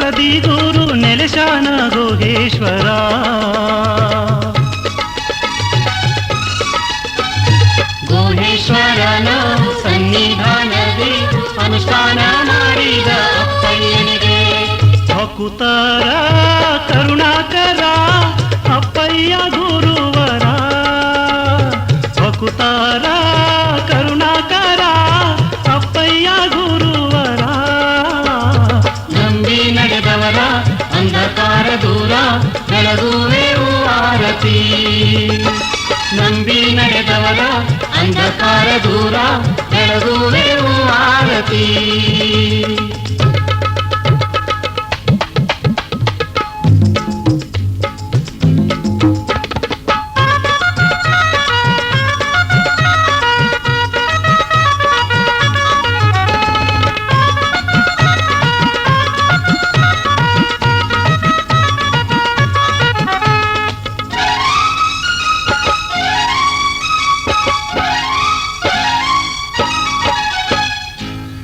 ಸ್ಥಳದಿ ಗುರು ನೆಲೆಶಾನ ಗುಹೇಶ್ವರ. ಗುಹೇಶ್ವರನ ಸನ್ನಿಧಾನದಿ ಅನುಷ್ಠಾನ ಮಾಡಿದ ಅಪ್ಪಯ್ಯನಿಗೆ ಭಕುತರ ಕರುಣಾಕರ ಅಪ್ಪಯ್ಯ ಗುರುವರ. ಭಕುತರ ಕರುಣಾಕರ ಅಪ್ಪಯ್ಯ ಗುರುವರ. ನಂಬಿ ನಡೆದವರ ಅಂಧಕಾರ ದೂರ ಬೆಳಗುವೆವು ಆರತಿ. ನಂಬಿ ನಡೆದವರ ಅಂಧಕಾರ ದೂರ ಬೆಳಗುವೆವು ಆರತಿ.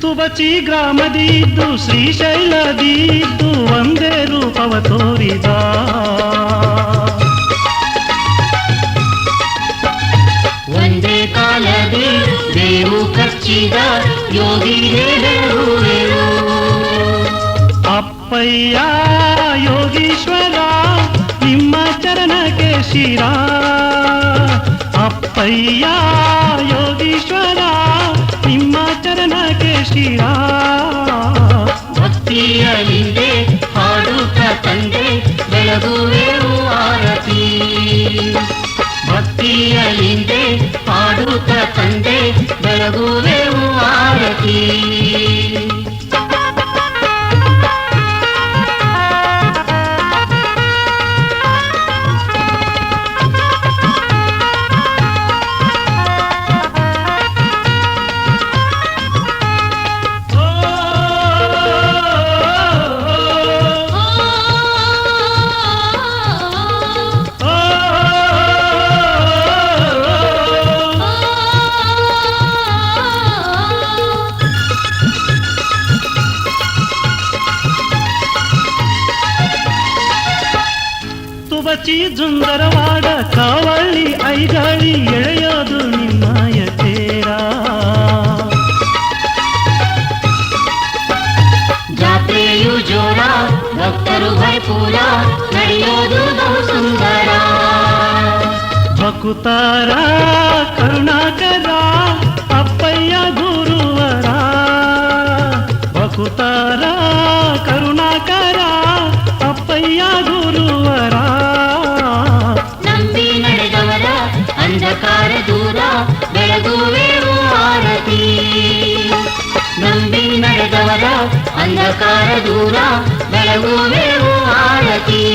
ತುಬಚಿ ಗ್ರಾಮದಿದ್ದು ಶ್ರೀಶೈಲದಿದ್ದು ಒಂದೇ ರೂಪವ ತೋರಿದ. ಒಂದೇ ಕಾಲದಿ ದೇವು ಕಚ್ಚಿದ ಯೋಗಿ ಹೇಳುವೆವು. ಅಪ್ಪಯ್ಯ ಯೋಗೀಶ್ವರ ನಿಮ್ಮ ಚರಣಕ್ಕೆ ಶಿರ. ಅಪ್ಪಯ್ಯ ಯೋಗೀಶ್ವರ ನಿಮ್ಮ ಚರಣಕ್ಕೆ ಶಿರ. ಭಕ್ತಿಯಲ್ಲಿಂದೆ ಹಾಡುತ್ತ ತಂದೆ ಬೆಳಗುವೆವು ಆರತಿ. ಭಕ್ತಿಯಲ್ಲಿಂದೆ ಹಾಡುತ್ತ ತಂದೆ ಬೆಳಗುವೆವು ಆರತಿ. ತುಬಚಿ ಜುಂದರವಾಡ ಕಾವಳ್ಳಿ ಐಗಾಳಿ ಎಳೆಯೋದು ನಿಮ್ಮಯ ತೇರ. ಜಾತ್ರೆಯು ಜೋರ ಭಕ್ತರು ಭೈಪೂರ ನಡೆಯೋದು ಬಹು ಸುಂದರ. ಭಕುತರ ಕರುಣಾಕರ ಅಪ್ಪಯ್ಯ ಗುರುವರ. ಭಕುತರ ಕರುಣಾಕರ ಅಪ್ಪಯ್ಯ ಗುರುವರ. ನಂಬಿ ನಡೆದವರ ಅಂಧಕಾರ ದೂರ ಬೆಳಗುವೆವು ಆರತಿ. ನಂಬಿ ನಡೆದವರ ಅಂಧಕಾರ ದೂರ ಬೆಳಗುವೆವು ಆರತಿ.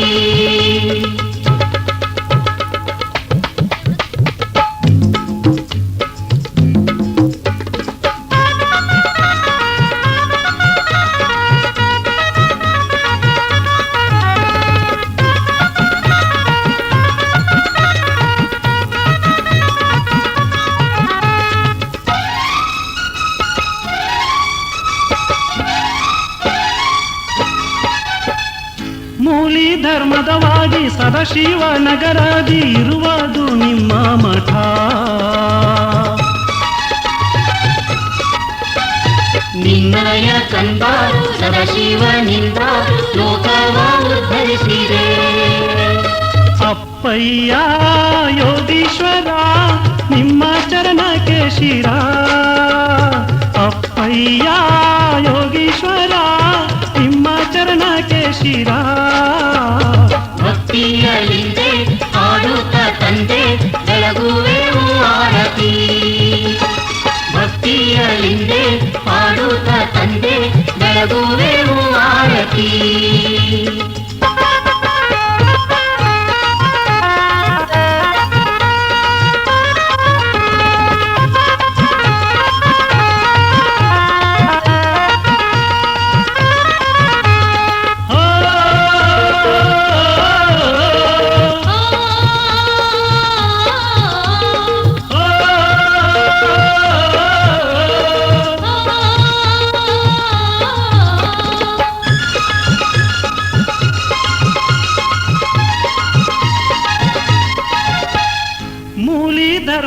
ಮೂಲಿ ಧರ್ಮದವಾಗಿ ಸದಾಶಿವ ನಗರದಿ ಇರುವುದು ನಿಮ್ಮ ಮಠ. ನಿನ್ನಯ ಕಂದ ಸದಾಶಿವನಿಂದ ಲೋಕವ ಉದ್ಧರಿಸಿದೆ. ಅಪ್ಪಯ್ಯ ಯೋಗೀಶ್ವರ ನಿಮ್ಮ ಚರಣಕ್ಕೆ ಶಿರ. ಅಪ್ಪಯ್ಯ ಯೋಗೀಶ್ವರ ನಿಮ್ಮ ಚರಣಕ್ಕೆ ಶಿರ. ಭಕ್ತಿಯಲ್ಲಿಂದೆ ಹಾಡುತ್ತ ತಂದೆ ಬೆಳಗುವೆವು ಆರತಿ. ಭಕ್ತಿಯಲ್ಲಿಂದೆ ಹಾಡುತ್ತ ತಂದೆ ಬೆಳಗುವೆವು ಆರತಿ.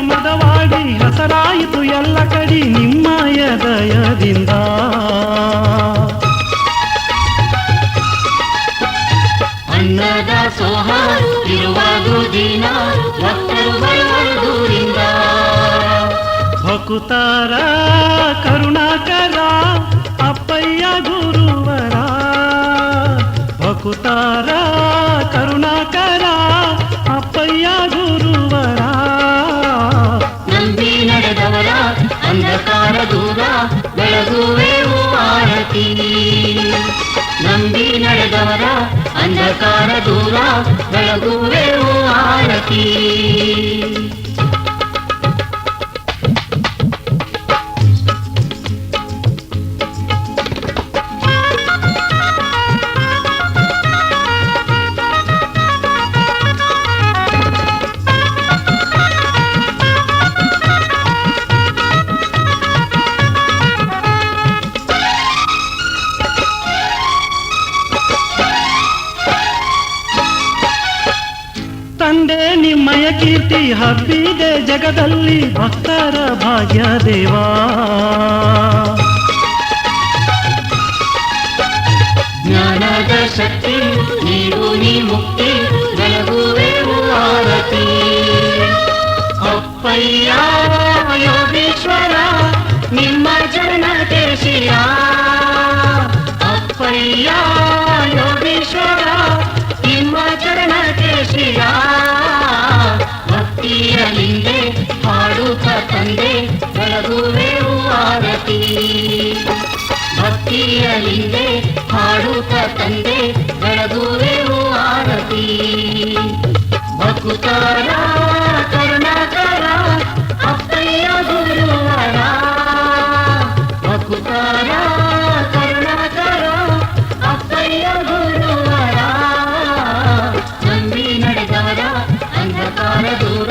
ಮದವಾಗಿ ಹಸರಾಯಿತು ಎಲ್ಲ ಕಡಿ ನಿಮ್ಮಯ ದಯದಿಂದ. ಅನ್ನದ ಸೋಹ ಇರುವುದು ದಿನ ಭಕ್ತರು ಬರುವರು ದೂರಿಂದ. ಭಕುತರ ಕರುಣಾಕರ ಅಪ್ಪಯ್ಯ ಗುರುವರ. ಭಕುತರ ಕರುಣಾಕರ ಅಪ್ಪಯ್ಯ ಗುರುವರ. ನಂಬಿ ನಡೆದವರ ಅಂಧಕಾರ ದೂರ ಬೆಳಗುವೆವು ಆರತಿ. ನಂಬಿ ನಡೆದವರ ಅಂಧಕಾರ ದೂರ ಬೆಳಗುವೆವು ಆರತಿ. ತಂದೆ ನಿಮ್ಮಯ ಕೀರ್ತಿ ಹಬ್ಬಿದೆ ಜಗದಲ್ಲಿ ಭಕ್ತರ ಭಾಗ್ಯ ದೇವಾ. ಜ್ಞಾನದ ಶಕ್ತಿ ನೀಡು ನೀ ಮುಕ್ತಿ ಬೆಳಗುವೆವು ಆರತಿ. ಅಪ್ಪಯ್ಯ ಯೋಗೀಶ್ವರ ನಿಮ್ಮ ಚರಣಕ್ಕೆ ಶಿರ. ಅಪ್ಪಯ್ಯ ಯೋಗೀಶ್ವರ ನಿಮ್ಮ ಚರಣಕ್ಕೆ ಶಿರ. ಭಕ್ತಿಯಲಿಂದೆ ಹಾಡುತ್ತ ತಂದೆ ಬೆಳಗುವೆವು ಆರತಿ. ಭಕ್ತಿಯಲಿಂದೆ ಹಾಡುತ್ತ ತಂದೆ ಬೆಳಗುವೆವು ಆರತಿ. ಭಕುತರ ಕರುಣಾಕರ ಅಪ್ಪಯ್ಯ ಗುರುವರ. ಭಕುತರ ಕರುಣಾಕರ ಅಪ್ಪಯ್ಯ ಗುರುವರ. ನಂಬಿ ನಡೆದವರ ಅಂಧಕಾರ ದೂರ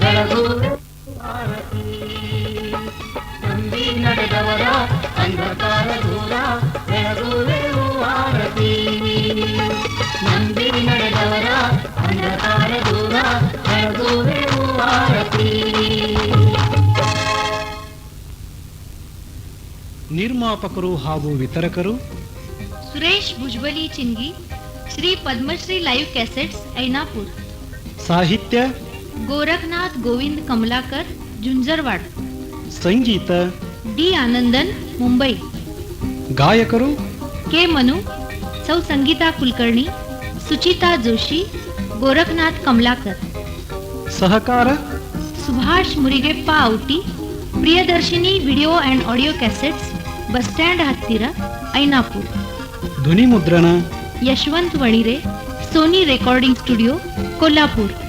ಬೆಳಗುವೆವು ಆರತಿ. ನಂಬಿ ನಡೆದವರ ಅಂಧಕಾರ ದೂರ ಬೆಳಗುವೆವು ಆರತಿ. ನಂಬಿ ನಡೆದವರ ಅಂಧಕಾರ ದೂರ ಬೆಳಗುವೆವು ಆರತಿ. ನಿರ್ಮಾಪಕರು ಹಾಗೂ ವಿತರಕರು सुरेश भुजबली चिंगी, श्री पद्मश्री लाइव कैसेट्स ऐनापूर. ಸಾಹಿತ್ಯ गोरखनाथ गोविंद कमलाकर झुंझरवाड. ಸಂಗೀತ डी आनंदन मुंबई. ಗಾಯಕರು के मनु, सौ संगीता कुलकर्णी, सुचिता जोशी, गोरखनाथ कमलाकर. ಸಹಕಾರ Subhash Murigeppa Auti, Priyadarshini video and audio cassettes, bus stand हत्तीर ऐनापूर. ಧ್ವನಿ ಮುದ್ರಣ Yashwant Wanire, Sony recording studio Kolhapur.